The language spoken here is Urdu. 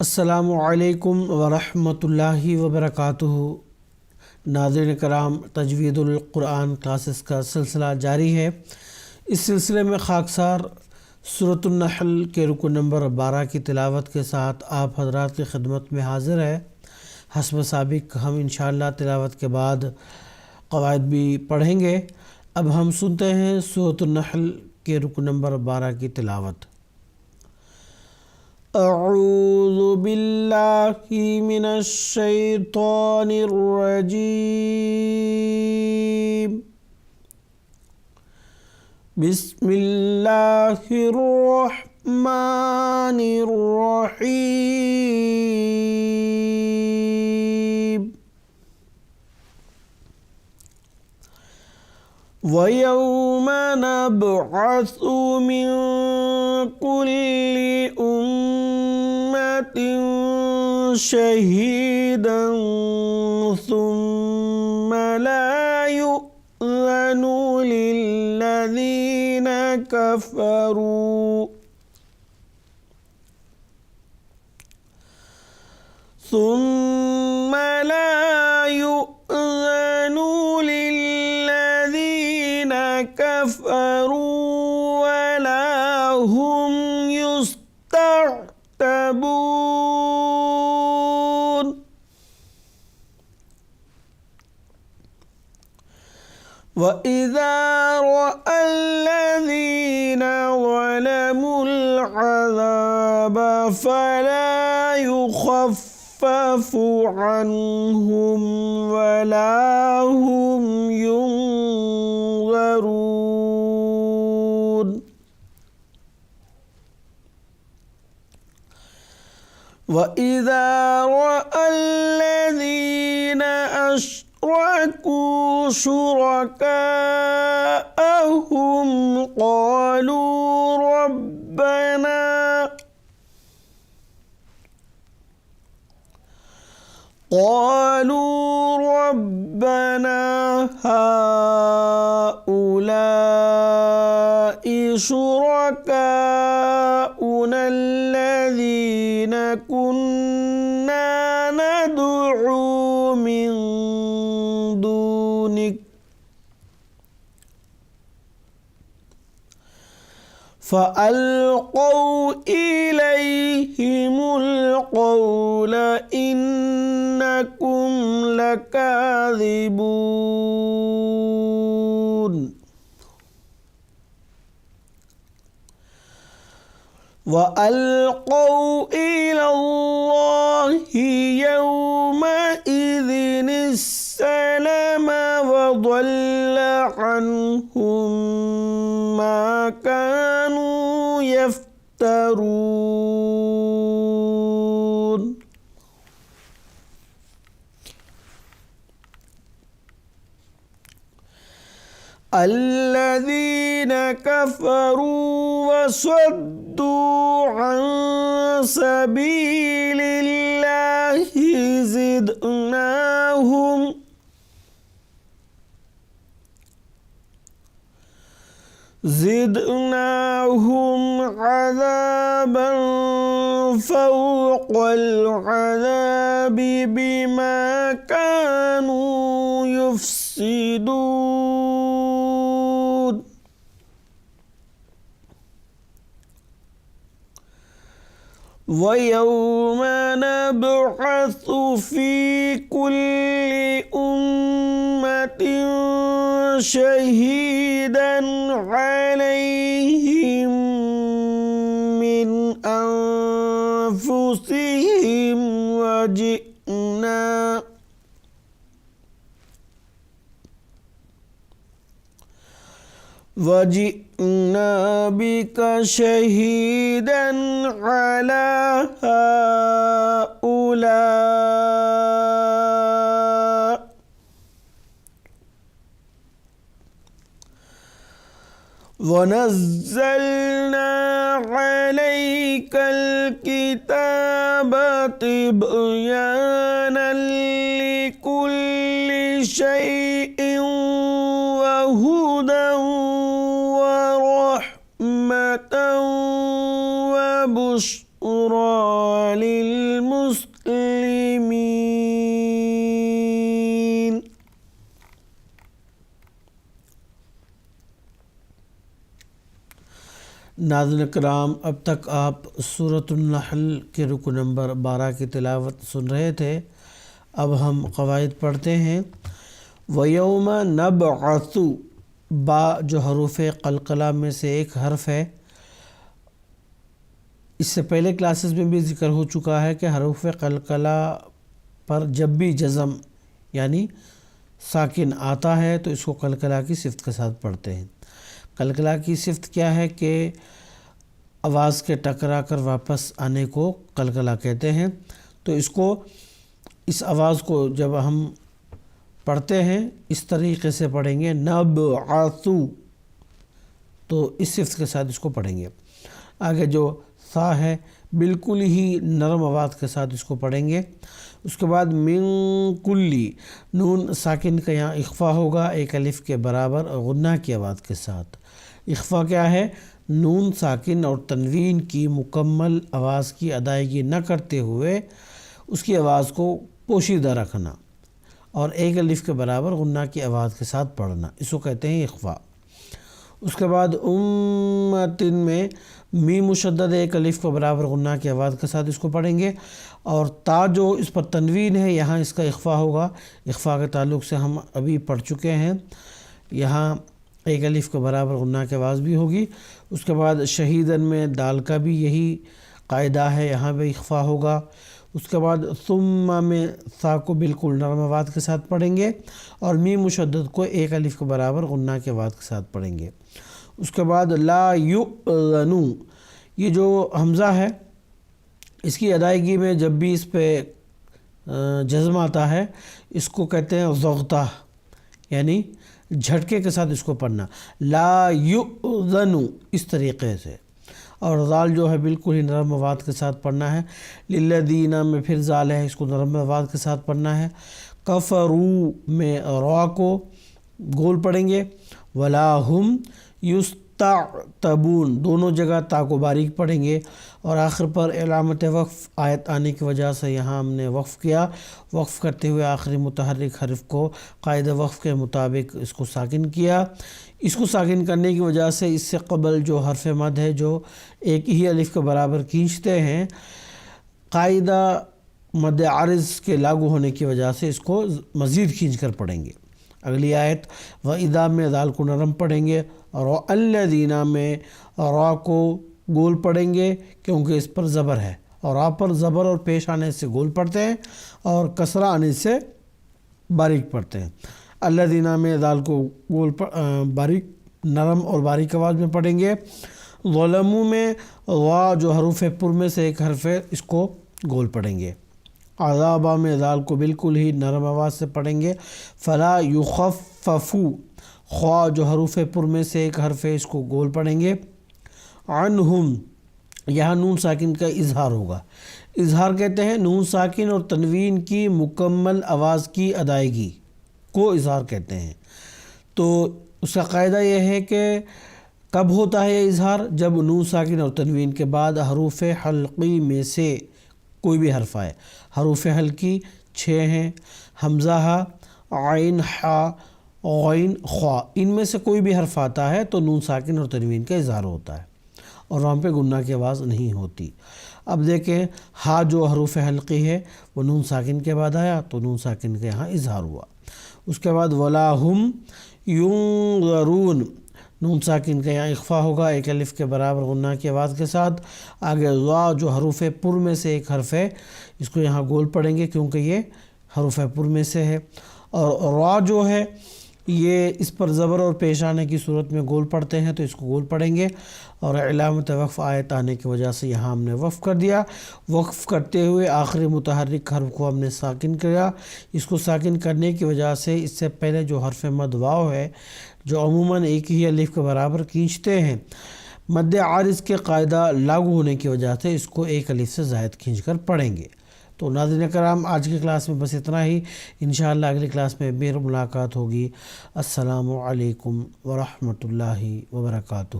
السلام علیکم ورحمۃ اللہ وبرکاتہ۔ ناظرین کرام، تجوید القرآن کلاسز کا سلسلہ جاری ہے۔ اس سلسلے میں خاکسار سورۃ النحل کے رکو نمبر 12 کی تلاوت کے ساتھ آپ حضرات کی خدمت میں حاضر ہے۔ حسب سابق ہم انشاءاللہ تلاوت کے بعد قواعد بھی پڑھیں گے۔ اب ہم سنتے ہیں سورۃ النحل کے رکو نمبر 12 کی تلاوت۔ اعوذ باللہ من الشیطان الرجیم، بسم اللہ الرحمن الرحیم۔ وَيَوْمَ نَبْعَثُ مِن كُلِّ أُمَّةٍ شَهِيدًا ثُمَّ لَا يُؤْذَنُ لِلَّذِينَ كَفَرُوا ولا هم يستعتبون۔ وَإِذَا رَأَى الَّذِينَ ظَلَمُوا الْعَذَابَ فَلَا يُخَفَّفُ عَنْهُمْ وَلَا هُمْ يُنظَرُونَ۔ وَإِذَا رَأَى الَّذِينَ أَشْرَكُوا شُرَكَاءَهُمْ قالوا ربنا هؤلاء شركاؤنا الذين كنا ندعو من دونك فألقوا إليهم القول إنكم لكاذبون۔ وألقوا إلى الله يومئذ السلم وضل عنهم ما كانوا يفترون۔ الذين كفروا وصدوا عن سبيل الله زدناهم عذابا فوق العذاب بما كانوا يفسدون۔ وَيَوْمَ نَبْعَثُ فِي كُلِّ أُمَّةٍ شَهِيدًا عَلَيْهِمْ مِنْ أَنفُسِهِمْ وَجِئْنَا بِكَ شَهِيدًا عَلَى هَؤُلَاءِ وَنَزَّلْنَا عَلَيْكَ الْكِتَابَ تِبْيَانًا لِكُلِّ شَيْءٍ وَهُدًى ورحمة وبشرى للمسلمين. ناظرین کرام، اب تک آپ سورۃ النحل کے رکو نمبر 12 کی تلاوت سن رہے تھے. اب ہم قواعد پڑھتے ہیں. وَيَوْمَ نَبْعَثُ، با جو حروف قلقلہ میں سے ایک حرف ہے. اس سے پہلے کلاسز میں بھی ذکر ہو چکا ہے کہ حروف قلقلہ پر جب بھی جزم یعنی ساکن آتا ہے تو اس کو قلقلہ کی صفت کے ساتھ پڑھتے ہیں. قلقلہ کی صفت کیا ہے کہ آواز کے ٹکرا کر واپس آنے کو قلقلہ کہتے ہیں. تو اس آواز کو جب ہم پڑھتے ہیں اس طریقے سے پڑھیں گے نبعث، تو اس صفت کے ساتھ اس کو پڑھیں گے. آگے جو سا ہے بالکل ہی نرم آواز کے ساتھ اس کو پڑھیں گے. اس کے بعد من کلی، نون ساکن کا یہاں اخفا ہوگا ایک الف کے برابر غنہ کی آواز کے ساتھ. اخفا کیا ہے؟ نون ساکن اور تنوین کی مکمل آواز کی ادائیگی نہ کرتے ہوئے اس کی آواز کو پوشیدہ رکھنا اور ایک الف کے برابر غنہ کی آواز کے ساتھ پڑھنا، اس کو کہتے ہیں اخفا. اس کے بعد امتن میں میم مشدد ایک الف کے برابر غنہ کی آواز کے ساتھ اس کو پڑھیں گے. اور تا جو اس پر تنوین ہے یہاں اس کا اخفا ہوگا. اخفا کے تعلق سے ہم ابھی پڑھ چکے ہیں. یہاں ایک الف کے برابر غنہ کی آواز بھی ہوگی. اس کے بعد شہیدن میں دال کا بھی یہی قاعدہ ہے، یہاں بھی اخفا ہوگا. اس کے بعد ثم میں سا کو بالکل نرم آواز کے ساتھ پڑھیں گے اور میم مشدد کو ایک الف کے برابر غنہ کی آواز کے ساتھ پڑھیں گے. اس کے بعد لا یؤذن، یہ جو حمزہ ہے اس کی ادائیگی میں جب بھی اس پہ جزم آتا ہے اس کو کہتے ہیں ضغطہ، یعنی جھٹکے کے ساتھ اس کو پڑھنا. لا یؤذن اس طریقے سے. اور زال جو ہے بالکل ہی نرم آواز کے ساتھ پڑھنا ہے. للذین میں پھر زال ہے، اس کو نرم آواز کے ساتھ پڑھنا ہے. کفروا میں را کو گول پڑھیں گے. ولا ہم یستعتبون دونوں جگہ تا کو باریک پڑھیں گے. اور آخر پر علامت وقف آیت آنے کی وجہ سے یہاں ہم نے وقف کیا. وقف کرتے ہوئے آخری متحرک حرف کو قاعدہ وقف کے مطابق اس کو ساکن کیا. اس کو ساکن کرنے کی وجہ سے اس سے قبل جو حرف مد ہے جو ایک ہی الف کے برابر کھینچتے ہیں، قاعدہ مد عارض کے لاگو ہونے کی وجہ سے اس کو مزید کھینچ کر پڑھیں گے. اگلی آیت وَإِذَا میں دال کو نرم پڑھیں گے اور الَّذِينَ میں را کو گول پڑھیں گے کیونکہ اس پر زبر ہے، اور را پر زبر اور پیش آنے سے گول پڑھتے ہیں اور کسرہ آنے سے باریک پڑھتے ہیں. الَّذِينَ میں دال کو گول باریک نرم اور باریک آواز میں پڑھیں گے. ظلموا میں وا جو حروف پر میں سے ایک حرف ہے اس کو گول پڑھیں گے. عذابہ میں دال کو بالکل ہی نرم آواز سے پڑھیں گے. فلا یخففوا خوا جو حروف پر میں سے ایک حرف ہے اس کو گول پڑھیں گے. عنہم یہاں نون ساکن کا اظہار ہوگا. اظہار کہتے ہیں نون ساکن اور تنوین کی مکمل آواز کی ادائیگی کو اظہار کہتے ہیں. تو اس کا قاعدہ یہ ہے کہ کب ہوتا ہے یہ اظہار؟ جب نون ساکن اور تنوین کے بعد حروف حلقی میں سے کوئی بھی حرف آئے. حروف حلقی 6 ہیں: حمزہ ہا، عین ہا، غین خوا. ان میں سے کوئی بھی حرف آتا ہے تو نون ساکن اور تنوین کا اظہار ہوتا ہے اور وہاں پہ غنہ کی آواز نہیں ہوتی. اب دیکھیں ہا جو حروف حلقی ہے وہ نون ساکن کے بعد آیا تو نون ساکن کے یہاں اظہار ہوا. اس کے بعد ولا ہم ینظرون نون ساکن کا یہاں اخفا ہوگا ایک الف کے برابر غنہ کی آواز کے ساتھ. آگے ضا جو حروف پر میں سے ایک حرف ہے اس کو یہاں گول پڑھیں گے کیونکہ یہ حروف پر میں سے ہے. اور را جو ہے یہ اس پر زبر اور پیش آنے کی صورت میں گول پڑھتے ہیں تو اس کو گول پڑھیں گے. اور علامت وقف آیت آنے کی وجہ سے یہاں ہم نے وقف کر دیا. وقف کرتے ہوئے آخری متحرک حرف کو ہم نے ساکن کیا. اس کو ساکن کرنے کی وجہ سے اس سے پہلے جو حرف مد واو ہے جو عموماً ایک ہی الف کے برابر کھینچتے ہیں، مد عارض کے قاعدہ لاگو ہونے کی وجہ سے اس کو ایک الف سے زائد کھینچ کر پڑھیں گے. تو ناظرین کرام آج کی کلاس میں بس اتنا ہی. انشاءاللہ اگلی کلاس میں پھر ملاقات ہوگی. السلام علیکم ورحمۃ اللہ وبرکاتہ.